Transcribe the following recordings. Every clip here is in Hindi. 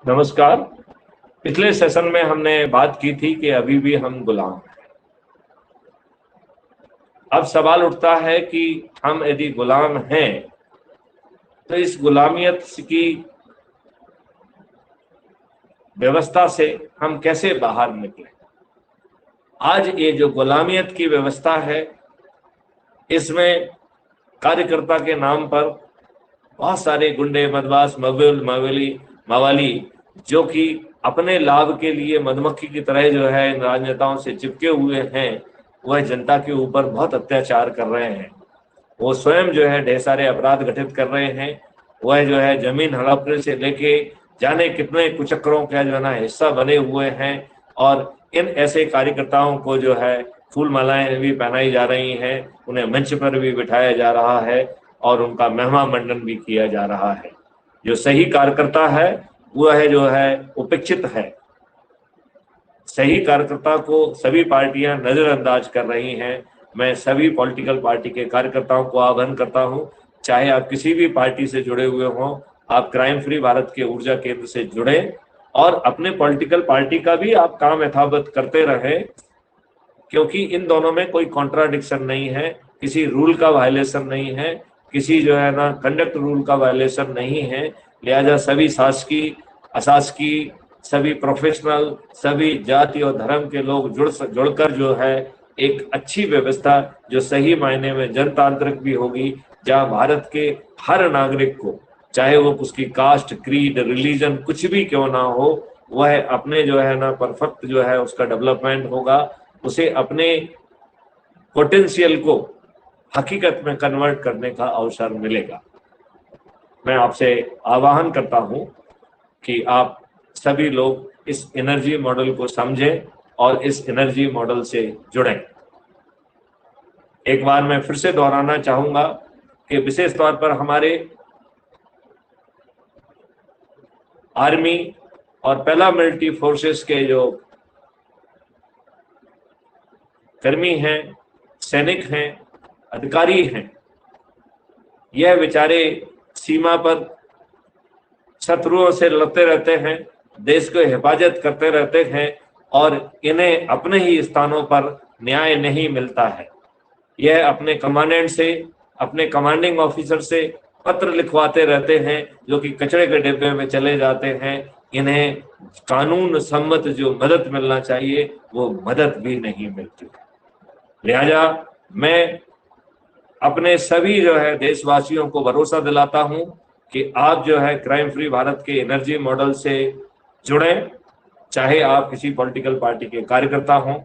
नमस्कार। पिछले सेशन में हमने बात की थी कि अभी भी हम गुलाम हैं। अब सवाल उठता है कि हम यदि गुलाम हैं तो इस गुलामियत की व्यवस्था से हम कैसे बाहर निकलें। आज ये जो गुलामियत की व्यवस्था है, इसमें कार्यकर्ता के नाम पर बहुत सारे गुंडे, बदमाश, मवाली जो कि अपने लाभ के लिए मधुमक्खी की तरह जो है इन राजनेताओं से चिपके हुए हैं, वह जनता के ऊपर बहुत अत्याचार कर रहे हैं। वो स्वयं जो है ढेर सारे अपराध घटित कर रहे हैं। वह जो है जमीन हड़पने से लेके जाने कितने कुचक्रों का जो है ना हिस्सा बने हुए हैं। और इन ऐसे कार्यकर्ताओं को जो है फूल मालाएं भी पहनाई जा रही हैं, उन्हें मंच पर भी बिठाया जा रहा है और उनका महिमा मंडन भी किया जा रहा है। जो सही कार्यकर्ता है वह जो है उपेक्षित है। सही कार्यकर्ता को सभी पार्टियां नजरअंदाज कर रही हैं। मैं सभी पॉलिटिकल पार्टी के कार्यकर्ताओं को आह्वान करता हूं, चाहे आप किसी भी पार्टी से जुड़े हुए हों, आप क्राइम फ्री भारत के ऊर्जा केंद्र से जुड़े और अपने पॉलिटिकल पार्टी का भी आप काम यथावत करते रहें, क्योंकि इन दोनों में कोई कॉन्ट्राडिक्शन नहीं है, किसी रूल का वायलेशन नहीं है, किसी जो है ना कंडक्ट रूल का वायलेशन नहीं है। लिहाजा सभी शासकीय, अशासकीय, सभी प्रोफेशनल, सभी जाति और धर्म के लोग जुड़कर जो है एक अच्छी व्यवस्था जो सही मायने में जनतांत्रिक भी होगी, जहां भारत के हर नागरिक को, चाहे वो उसकी कास्ट, क्रीड, रिलीजन कुछ भी क्यों ना हो, वह अपने जो है ना परफेक्ट जो है उसका डेवलपमेंट होगा, उसे अपने पोटेंशियल को हकीकत में कन्वर्ट करने का अवसर मिलेगा। मैं आपसे आह्वान करता हूं कि आप सभी लोग इस एनर्जी मॉडल को समझें और इस एनर्जी मॉडल से जुड़ें। एक बार मैं फिर से दोहराना चाहूंगा कि विशेष तौर पर हमारे आर्मी और पैरामिलिट्री फोर्सेस के जो कर्मी हैं, सैनिक हैं, अधिकारी हैं, यह बेचारे सीमा पर शत्रुओं से लड़ते रहते हैं, देश को हिफाजत करते रहते हैं और इन्हें अपने ही स्थानों पर न्याय नहीं मिलता है। यह अपने कमांडेंट से, अपने कमांडिंग ऑफिसर से पत्र लिखवाते रहते हैं, जो कि कचरे के डिब्बे में चले जाते हैं। इन्हें कानून सम्मत जो मदद मिलना चाहिए वो मदद भी नहीं मिलती। लिहाजा मैं अपने सभी जो है देशवासियों को भरोसा दिलाता हूं कि आप जो है क्राइम फ्री भारत के एनर्जी मॉडल से जुड़ें। चाहे आप किसी पॉलिटिकल पार्टी के कार्यकर्ता हों,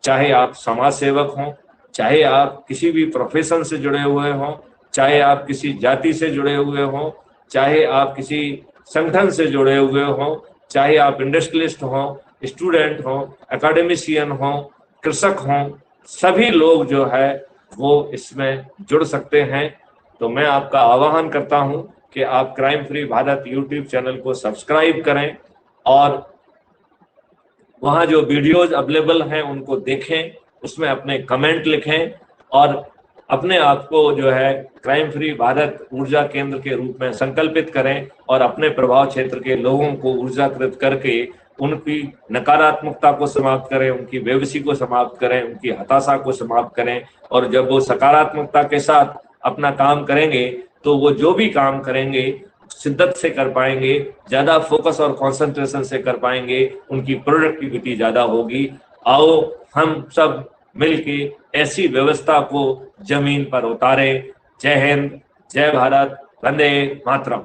चाहे आप समाज सेवक हों, चाहे आप किसी भी प्रोफेशन से जुड़े हुए हों, चाहे आप किसी जाति से जुड़े हुए हों, चाहे आप किसी संगठन से जुड़े हुए हों, चाहे आप इंडस्ट्रियलिस्ट हों, स्टूडेंट हों, एकेडमिशियन हों, कृषक हों, सभी लोग जो है वो इसमें जुड़ सकते हैं। तो मैं आपका आह्वान करता हूं कि आप crime free Bharat YouTube channel को सब्सक्राइब करें और वहां जो वीडियोज अवेलेबल हैं उनको देखें, उसमें अपने कमेंट लिखें और अपने आप को जो है क्राइम फ्री भारत ऊर्जा केंद्र के रूप में संकल्पित करें और अपने प्रभाव क्षेत्र के लोगों को ऊर्जाकृत करके उनकी नकारात्मकता को समाप्त करें, उनकी बेबसी को समाप्त करें, उनकी हताशा को समाप्त करें। और जब वो सकारात्मकता के साथ अपना काम करेंगे तो वो जो भी काम करेंगे शिद्दत से कर पाएंगे, ज्यादा फोकस और कंसंट्रेशन से कर पाएंगे, उनकी प्रोडक्टिविटी ज्यादा होगी। आओ हम सब मिलके ऐसी व्यवस्था को जमीन पर उतारें। जय हिंद, जय भारत, वंदे मातरम।